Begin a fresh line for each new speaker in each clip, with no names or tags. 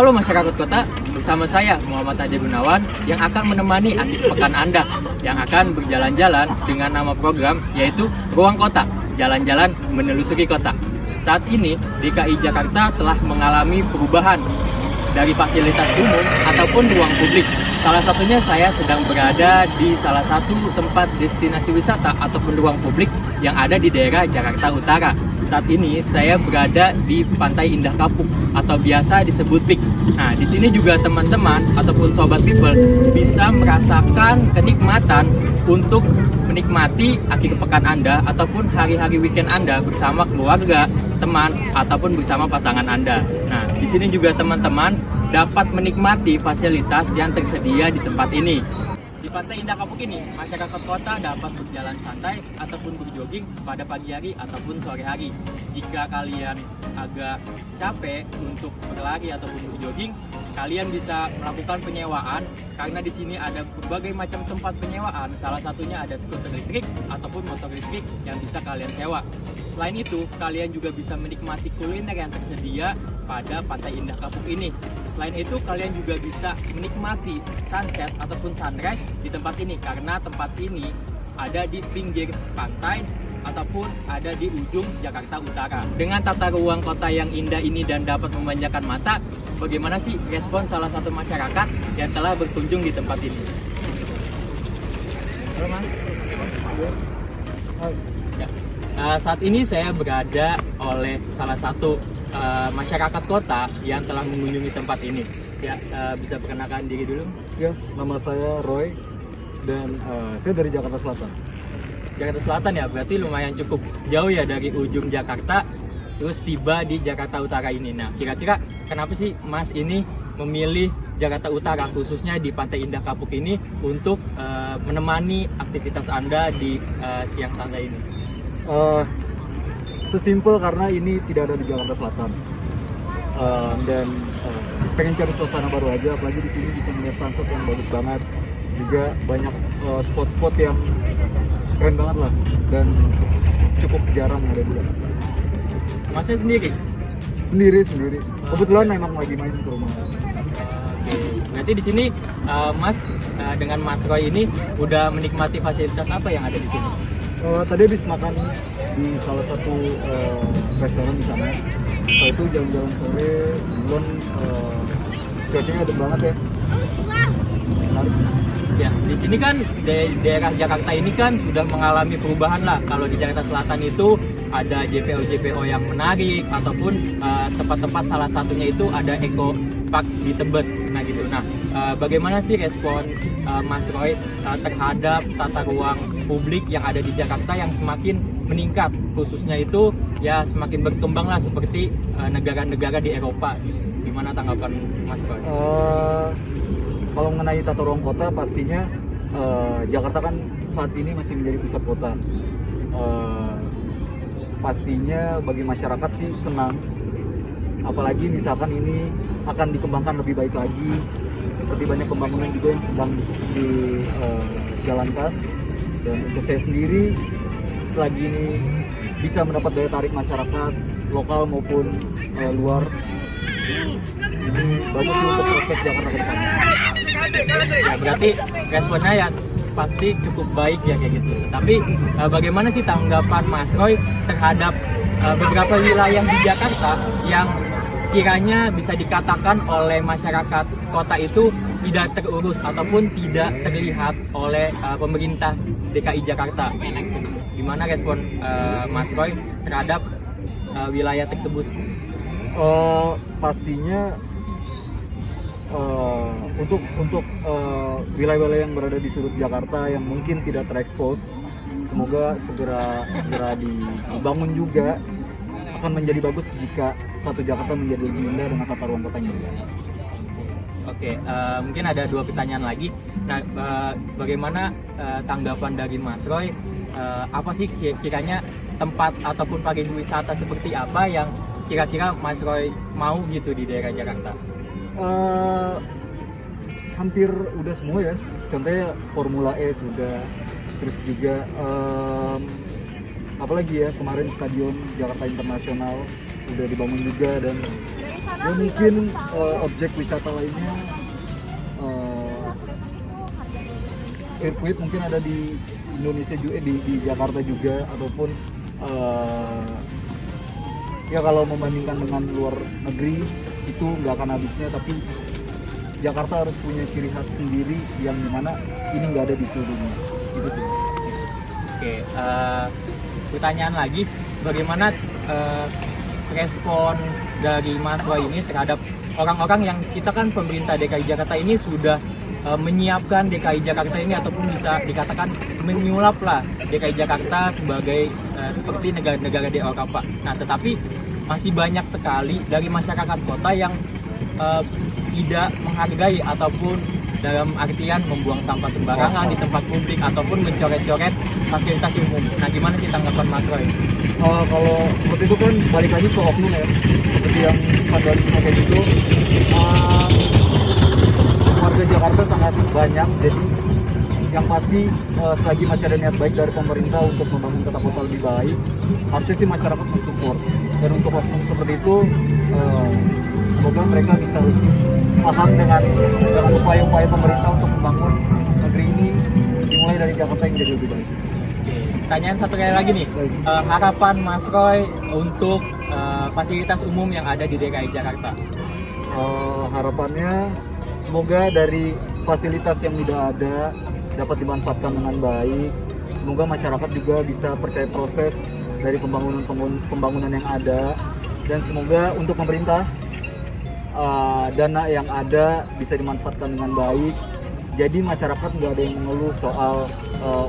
Halo masyarakat kota, bersama saya Muhammad Adi Gunawan yang akan menemani akhir pekan Anda yang akan berjalan-jalan dengan nama program yaitu Ruang Kota, jalan-jalan menelusuri kota. Saat ini DKI Jakarta telah mengalami perubahan dari fasilitas umum ataupun ruang publik. Salah satunya saya sedang berada di salah satu tempat destinasi wisata ataupun ruang publik yang ada di daerah Jakarta Utara. Saat ini saya berada di Pantai Indah Kapuk atau biasa disebut PIK. Nah, di sini juga teman-teman ataupun sobat people bisa merasakan kenikmatan untuk menikmati akhir pekan Anda ataupun hari-hari weekend Anda bersama keluarga, teman ataupun bersama pasangan Anda. Nah, di sini juga teman-teman dapat menikmati fasilitas yang tersedia di tempat ini. Di Pantai Indah Kapuk ini, masyarakat kota dapat berjalan santai ataupun berjogging pada pagi hari ataupun sore hari. Jika kalian agak capek untuk berlari ataupun berjogging, kalian bisa melakukan penyewaan karena di sini ada berbagai macam tempat penyewaan. Salah satunya ada skuter listrik ataupun motor listrik yang bisa kalian sewa. Selain itu, kalian juga bisa menikmati kuliner yang tersedia pada Pantai Indah Kapuk ini. Selain itu, kalian juga bisa menikmati sunset ataupun sunrise di tempat ini karena tempat ini ada di pinggir pantai ataupun ada di ujung Jakarta Utara. Dengan tata ruang kota yang indah ini dan dapat memanjakan mata, bagaimana sih respon salah satu masyarakat yang telah berkunjung di tempat ini? Halo Mas. Ya. Saat ini saya berada oleh salah satu masyarakat kota yang telah mengunjungi tempat ini. Ya, bisa perkenalkan diri dulu?
Ya, nama saya Roy dan saya dari Jakarta Selatan.
Jakarta Selatan ya, berarti lumayan cukup jauh ya dari ujung Jakarta terus tiba di Jakarta Utara ini. Nah, kira-kira kenapa sih Mas ini memilih Jakarta Utara khususnya di Pantai Indah Kapuk ini untuk menemani aktivitas Anda di siang santai ini?
Sesimpel karena ini tidak ada di Jakarta Selatan dan pengen cari suasana baru aja, apalagi di sini bisa melihat sunset yang bagus banget, juga banyak spot-spot yang keren banget lah dan cukup jarang ada di Jakarta.
Masnya sendiri?
Sendiri. Kebetulan memang lagi main ke rumah.
Oke, berarti di sini Mas dengan Mas Roy ini udah menikmati fasilitas apa yang ada di sini?
Tadi habis makan di salah satu restoran di sana. Setelah itu jalan-jalan sore, bulan cuacanya adem banget ya. Menarik.
Ya, di sini kan daerah Jakarta ini kan sudah mengalami perubahan lah. Kalau di Jakarta Selatan itu ada JPO yang menarik ataupun tempat-tempat salah satunya itu ada Eco Park di Tebet. Nah gitu. Nah, bagaimana sih respon Mas Roy terhadap tata ruang publik yang ada di Jakarta yang semakin meningkat, khususnya itu ya semakin berkembang lah seperti negara-negara di Eropa. Gimana tanggapan Mas Roy?
Kalau mengenai tata ruang kota, pastinya Jakarta kan saat ini masih menjadi pusat kota. Pastinya bagi masyarakat sih senang, apalagi misalkan ini akan dikembangkan lebih baik lagi, seperti banyak pembangunan juga yang sedang dijalankan. Dan untuk saya sendiri, selagi ini bisa mendapat daya tarik masyarakat lokal maupun luar, ini bagus untuk prospek Jakarta ke depan.
Ya, berarti responnya ya pasti cukup baik ya kayak gitu. Tapi bagaimana sih tanggapan Mas Roy terhadap beberapa wilayah di Jakarta yang sekiranya bisa dikatakan oleh masyarakat kota itu tidak terurus ataupun tidak terlihat oleh pemerintah DKI Jakarta? Gimana respon Mas Roy terhadap wilayah tersebut?
Pastinya untuk wilayah-wilayah yang berada di sudut Jakarta yang mungkin tidak terekspos, semoga segera dibangun juga, akan menjadi bagus jika satu Jakarta menjadi lebih indah dengan tata ruang kotanya.
Oke, mungkin ada dua pertanyaan lagi. Nah, bagaimana tanggapan dari Mas Roy? Apa sih kiranya tempat ataupun pariwisata seperti apa yang kira-kira Mas Roy mau gitu di daerah Jakarta?
Hampir udah semua ya. Contohnya Formula E sudah, terus juga apalagi ya, kemarin Stadion Jakarta Internasional sudah dibangun juga, dan Ya mungkin objek wisata lainnya sirkuit mungkin ada di Indonesia juga, di Jakarta juga, ataupun ya kalau membandingkan dengan luar negeri itu nggak akan habisnya, tapi Jakarta harus punya ciri khas sendiri yang dimana ini nggak ada di seluruh dunia. Itu sih.
Oke, pertanyaan lagi, bagaimana respon dari mahasiswa ini terhadap orang-orang yang kita kan pemerintah DKI Jakarta ini sudah menyiapkan DKI Jakarta ini, ataupun bisa dikatakan menyulap lah DKI Jakarta sebagai seperti negara-negara di Eropa. Nah, tetapi masih banyak sekali dari masyarakat kota yang tidak menghargai ataupun dalam artian membuang sampah sembarangan di tempat publik ataupun mencoret-coret fasilitas umum. Nah, gimana sih tanggapan Mas Roy?
Kalau seperti itu kan balik lagi ke oknum ya, seperti yang vandalisme kayak gitu. Warga Jakarta sangat banyak, jadi yang pasti selagi masih ada niat baik dari pemerintah untuk membangun tata kota lebih baik, harusnya sih masyarakat mensupport. Dan untuk oknum seperti itu, semoga mereka bisa lebih paham dengan upaya-upaya pemerintah untuk membangun negeri ini dimulai dari Jakarta yang jadi lebih baik.
Pertanyaan satu kali lagi nih, harapan Mas Roy untuk fasilitas umum yang ada di DKI Jakarta.
Harapannya semoga dari fasilitas yang sudah ada dapat dimanfaatkan dengan baik. Semoga masyarakat juga bisa percaya proses dari pembangunan yang ada, dan semoga untuk pemerintah dana yang ada bisa dimanfaatkan dengan baik. Jadi masyarakat nggak ada yang mengeluh soal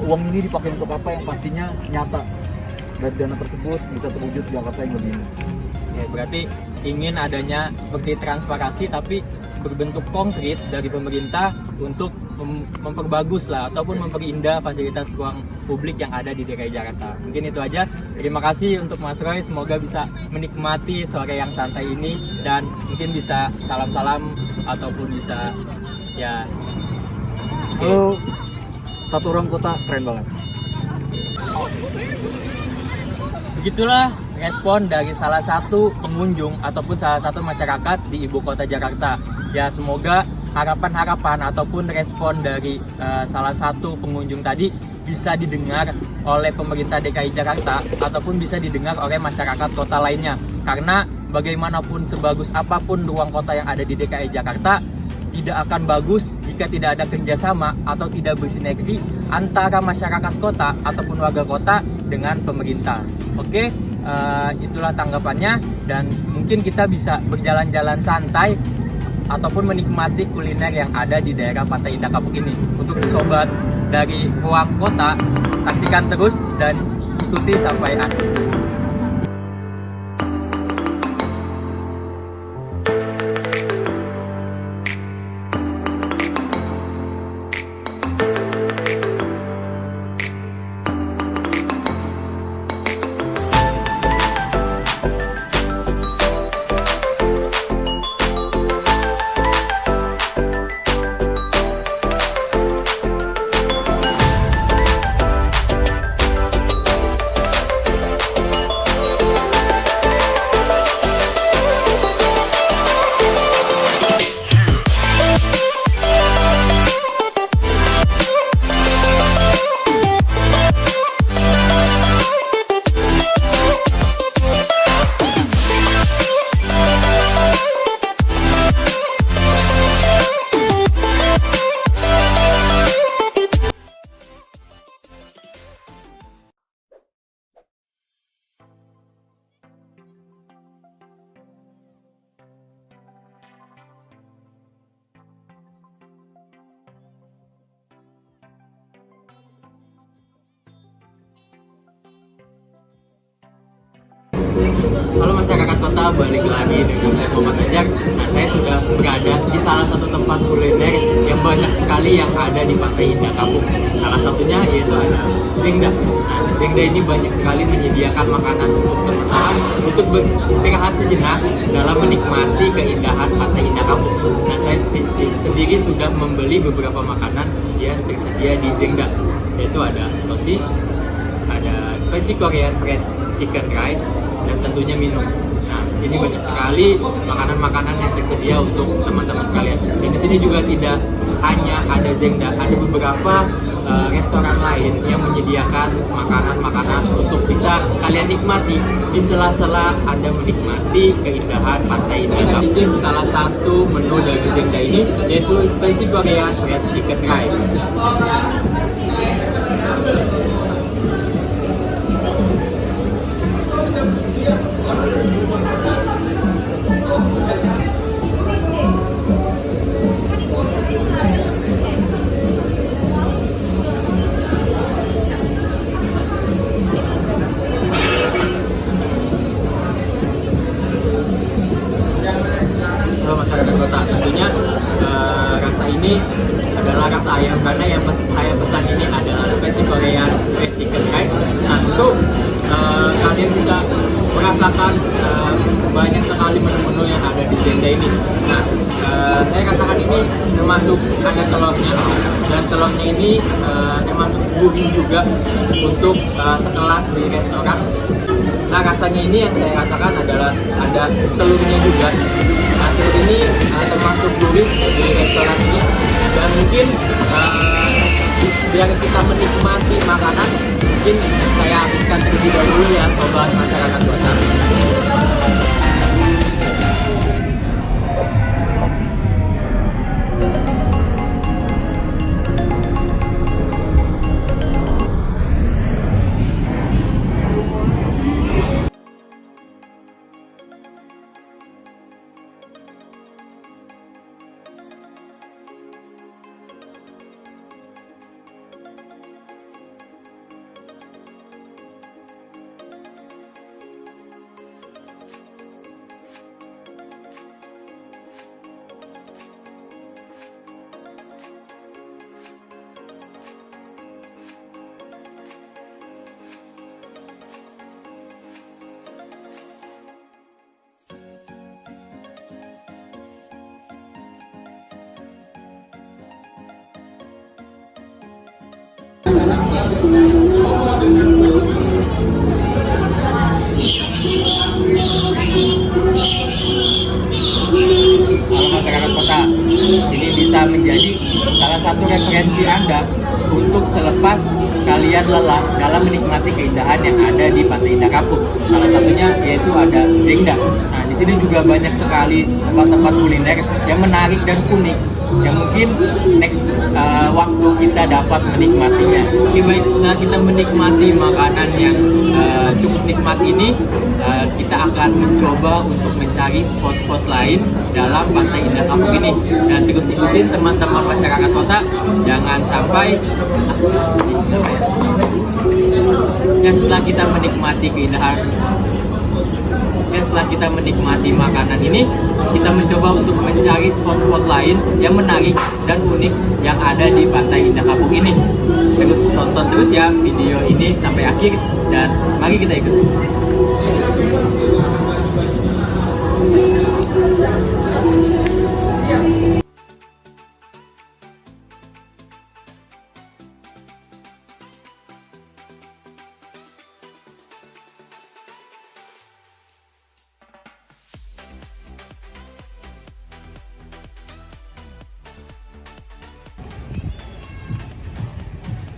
uang ini dipakai untuk apa, yang pastinya nyata dari dana tersebut bisa terwujud di Jakarta yang lebih indah.
Ya, berarti ingin adanya seperti transparansi tapi berbentuk konkret dari pemerintah untuk memperbagus lah ataupun memperindah fasilitas ruang publik yang ada di DKI Jakarta. Mungkin itu aja. Terima kasih untuk Mas Roy, semoga bisa menikmati sore yang santai ini dan mungkin bisa salam-salam ataupun bisa ya.
Halo, Tato Orang Kota keren banget.
Begitulah respon dari salah satu pengunjung ataupun salah satu masyarakat di ibu kota Jakarta. Ya, semoga harapan-harapan ataupun respon dari salah satu pengunjung tadi bisa didengar oleh pemerintah DKI Jakarta ataupun bisa didengar oleh masyarakat kota lainnya. Karena bagaimanapun sebagus apapun ruang kota yang ada di DKI Jakarta, tidak akan bagus jika tidak ada kerjasama atau tidak bersinergi antara masyarakat kota ataupun warga kota dengan pemerintah. Oke, itulah tanggapannya, dan mungkin kita bisa berjalan-jalan santai ataupun menikmati kuliner yang ada di daerah Pantai Indah Kapuk ini. Untuk sobat dari ruang kota, saksikan terus dan ikuti sampai akhir. Halo masyarakat kota, balik lagi dengan saya Muhammad Ajak. Nah, saya sudah berada di salah satu tempat kuliner yang banyak sekali yang ada di Pantai Indah Kapuk. Salah satunya yaitu ada Zengda. Nah, Zengda ini banyak sekali menyediakan makanan untuk teman-teman untuk beristirahat sejenak dalam menikmati keindahan Pantai Indah Kapuk. Nah, saya sendiri sudah membeli beberapa makanan yang tersedia di Zengda, yaitu ada sosis, ada spicy Korean fried chicken rice, dan tentunya minum. Nah, sini banyak sekali makanan-makanan yang tersedia untuk teman-teman sekalian. Dan di sini juga tidak hanya ada Zengda, ada beberapa restoran lain yang menyediakan makanan-makanan untuk bisa kalian nikmati di sela-sela Anda menikmati keindahan Pantai Indah Kapuk. Salah satu menu dari Zengda ini yaitu Spicy Korean Fried Chicken Rice. Masyarakat kota tentunya rasa ini adalah rasa ayam, karena yang saya pesan ini adalah Spicy Korean Fried Chicken Rice. Nah, untuk kalian bisa merasakan banyak sekali menu-menu yang ada di Zengda ini. Nah, saya katakan ini termasuk ada telurnya, dan telurnya ini termasuk gurih juga untuk sekelas di restoran. Nah, rasanya ini yang saya rasakan adalah ada telurnya juga. Nah, telur ini termasuk gurih di restoran ini, dan mungkin biar kita menikmati makanan, mungkin saya habiskan terlebih dahulu ya sobat masyarakat kota. Halo masyarakat kota, ini bisa menjadi salah satu referensi Anda untuk selepas kalian lelah dalam menikmati keindahan yang ada di Pantai Indah Kapuk. Salah satunya yaitu ada Zengda. Nah, di sini juga banyak sekali tempat-tempat kuliner yang menarik dan unik, yang mungkin next waktu kita dapat menikmatinya. Oke, baik, setelah kita menikmati makanan yang cukup nikmat ini, kita akan mencoba untuk mencari spot-spot lain dalam Pantai Indah Kapuk ini. Dan terus ikutin teman-teman masyarakat kota, jangan sampai ya setelah kita menikmati keindahan, ya setelah kita menikmati makanan ini, kita mencoba untuk mencari spot-spot lain yang menarik dan unik yang ada di Pantai Indah Kapuk ini. Terus tonton terus ya video ini sampai akhir, dan mari kita ikut.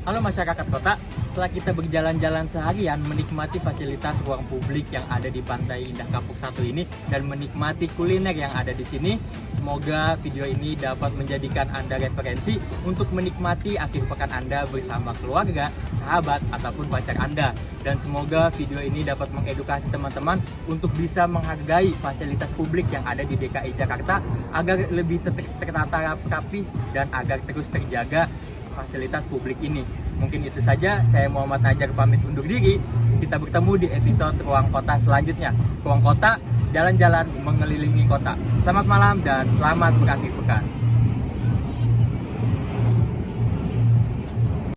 Halo masyarakat kota, setelah kita berjalan-jalan seharian menikmati fasilitas ruang publik yang ada di Pantai Indah Kapuk 1 ini dan menikmati kuliner yang ada di sini, semoga video ini dapat menjadikan Anda referensi untuk menikmati akhir pekan Anda bersama keluarga, sahabat, ataupun pacar Anda. Dan semoga video ini dapat mengedukasi teman-teman untuk bisa menghargai fasilitas publik yang ada di DKI Jakarta agar lebih tertata rapi dan agar terus terjaga fasilitas publik ini. Mungkin itu saja, saya Muhammad Najar pamit undur diri. Kita bertemu di episode Ruang Kota selanjutnya. Ruang Kota, jalan-jalan mengelilingi kota. Selamat malam dan selamat berakhir pekan.